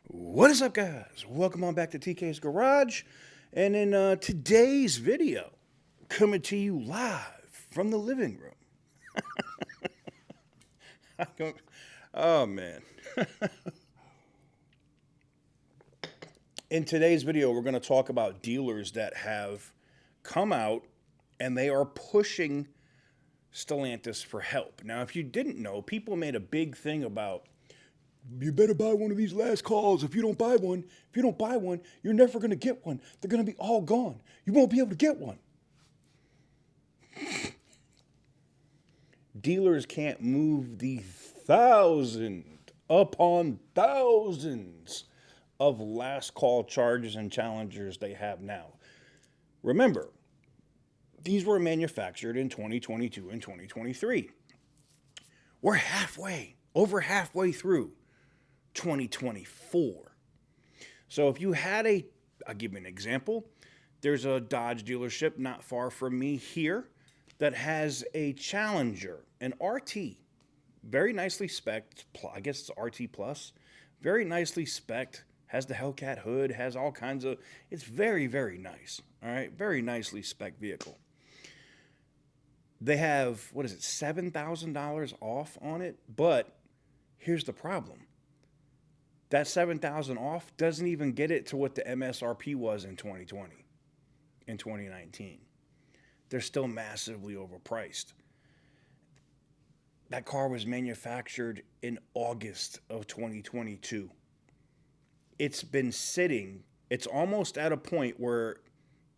What is up, guys? Welcome on back to TK's Garage. And in today's video, coming to you live from the living room. Oh, man. In today's video, we're going to talk about dealers that have come out and they are pushing Stellantis for help. Now, if you didn't know, people made a big thing about you better buy one of these last calls. If you don't buy one, you're never going to get one. They're going to be all gone. You won't be able to get one. Dealers can't move the thousand upon thousands of last call charges and challengers they have now. Remember, these were manufactured in 2022 and 2023. We're over halfway through 2024. So if you had I'll give you an example. There's a Dodge dealership not far from me here that has a Challenger, an RT, very nicely spec'd. I guess it's RT Plus, very nicely spec'd, has the Hellcat hood, has all kinds of, it's very, very nice. All right, very nicely spec'd vehicle. They have, what is it, $7,000 off on it, but here's the problem. That $7,000 off doesn't even get it to what the MSRP was in 2020, in 2019. They're still massively overpriced. That car was manufactured in August of 2022. It's been sitting. It's almost at a point where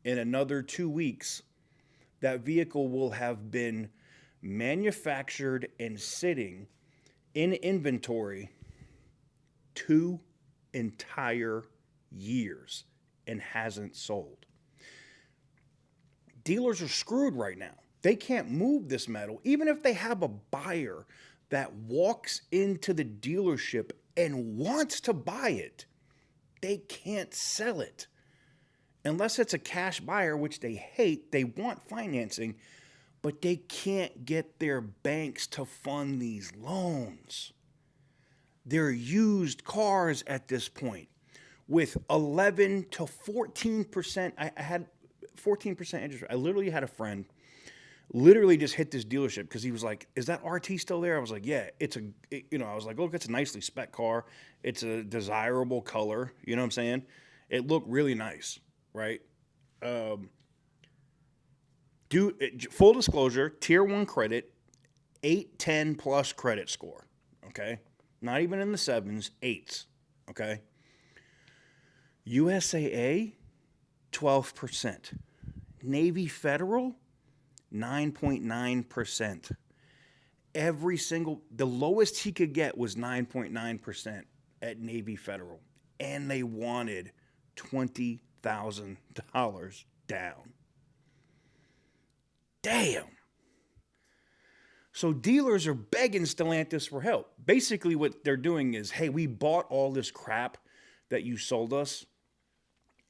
in another 2 weeks, that vehicle will have been manufactured and sitting in inventory 2 entire years and hasn't sold. Dealers are screwed right now. They can't move this metal. Even if they have a buyer that walks into the dealership and wants to buy it, they can't sell it. Unless it's a cash buyer, which they hate, they want financing, but they can't get their banks to fund these loans. They're used cars at this point with 11 to 14%. I had 14% interest rate. I literally had a friend literally just hit this dealership because he was like, is that RT still there? I was like, yeah, I was like, look, it's a nicely spec car. It's a desirable color. You know what I'm saying? It looked really nice, right? Full disclosure, tier 1 credit, 810 plus credit score, okay? Not even in the 7s, 8s, okay? USAA, 12%. Navy Federal, 9.9%. The lowest he could get was 9.9% at Navy Federal. And they wanted $20,000 down. Damn. So dealers are begging Stellantis for help. Basically what they're doing is, hey, we bought all this crap that you sold us,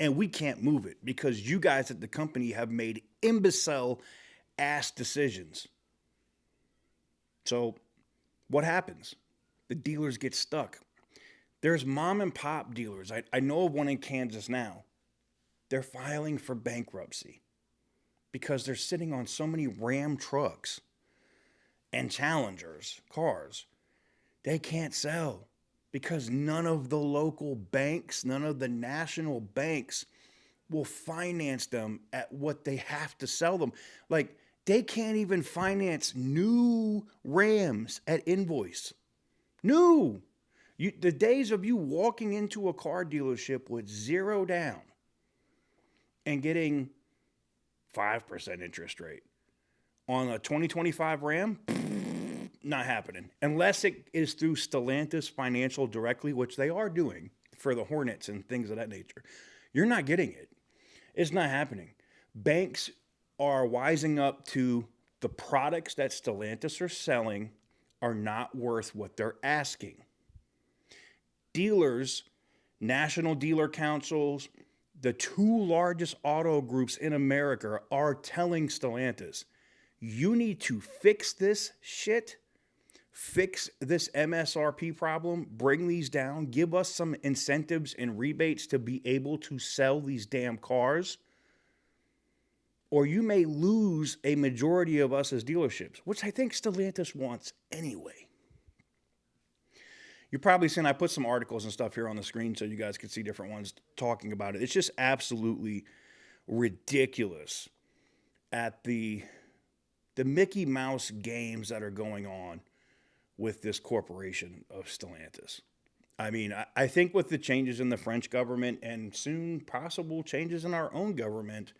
and we can't move it because you guys at the company have made imbecile-ass decisions. So what happens? The dealers get stuck. There's mom-and-pop dealers. I know of one in Kansas now. They're filing for bankruptcy because they're sitting on so many Ram trucks and Challengers, cars, they can't sell because none of the local banks, none of the national banks will finance them at what they have to sell them. Like, they can't even finance new Rams at invoice. New. The days of you walking into a car dealership with 0 down and getting 5% interest rate on a 2025 Ram, not happening. Unless it is through Stellantis Financial directly, which they are doing for the Hornets and things of that nature. You're not getting it. It's not happening. Banks are wising up to the products that Stellantis are selling are not worth what they're asking. Dealers, national dealer councils, the 2 largest auto groups in America are telling Stellantis, you need to fix this shit, fix this MSRP problem, bring these down, give us some incentives and rebates to be able to sell these damn cars, or you may lose a majority of us as dealerships, which I think Stellantis wants anyway. You're probably seeing I put some articles and stuff here on the screen so you guys can see different ones talking about it. It's just absolutely ridiculous at the Mickey Mouse games that are going on with this corporation of Stellantis. I mean, I think with the changes in the French government and soon possible changes in our own government,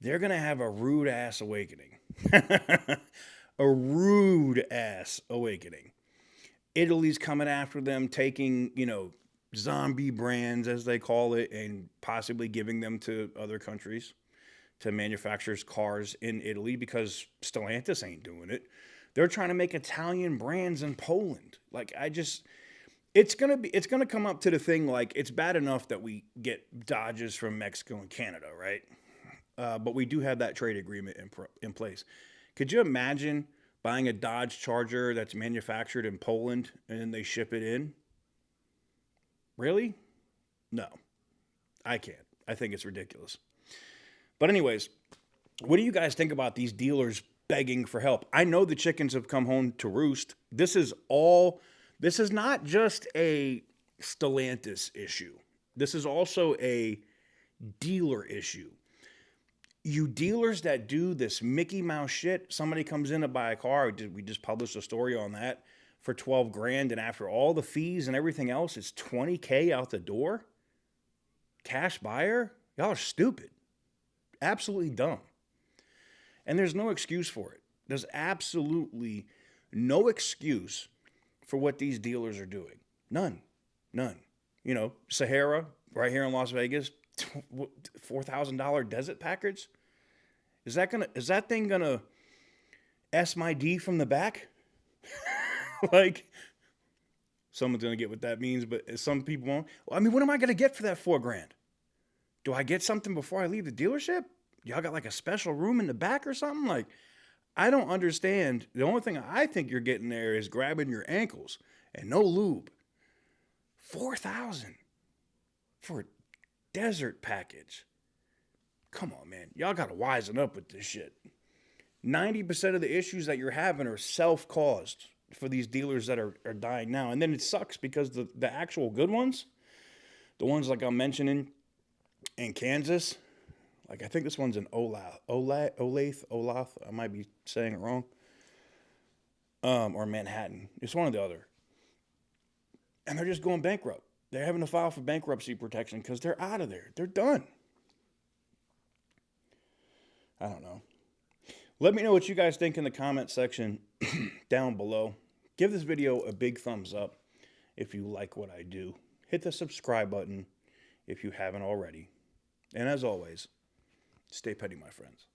they're going to have a rude ass awakening. A rude ass awakening. Italy's coming after them, taking, zombie brands, as they call it, and possibly giving them to other countries to manufacture cars in Italy because Stellantis ain't doing it. They're trying to make Italian brands in Poland. Like, it's gonna come up to the thing, like, it's bad enough that we get Dodges from Mexico and Canada, right? But we do have that trade agreement in place. Could you imagine buying a Dodge Charger that's manufactured in Poland and then they ship it in? Really? No, I can't. I think it's ridiculous. But anyways, what do you guys think about these dealers begging for help? I know the chickens have come home to roost. This is not just a Stellantis issue. This is also a dealer issue. You dealers that do this Mickey Mouse shit, somebody comes in to buy a car, we just published a story on that, for $12,000, and after all the fees and everything else, it's $20,000 out the door? Cash buyer? Y'all are stupid. Absolutely dumb. And there's no excuse for it. There's absolutely no excuse for what these dealers are doing. None. Sahara, right here in Las Vegas, $4,000 desert package. Is that thing gonna S my D from the back? Like, someone's gonna get what that means, but some people won't. Well, I mean, what am I gonna get for that $4,000? Do I get something before I leave the dealership? Y'all got like a special room in the back or something? Like, I don't understand. The only thing I think you're getting there is grabbing your ankles and no lube. $4,000 for a desert package. Come on, man. Y'all got to wisen up with this shit. 90% of the issues that you're having are self-caused for these dealers that are dying now. And then it sucks because the actual good ones, the ones like I'm mentioning in Kansas, like I think this one's in Olathe, I might be saying it wrong, or Manhattan. It's one or the other. And they're just going bankrupt. They're having to file for bankruptcy protection because they're out of there. They're done. I don't know. Let me know what you guys think in the comment section down below. Give this video a big thumbs up if you like what I do. Hit the subscribe button if you haven't already. And as always, stay petty, my friends.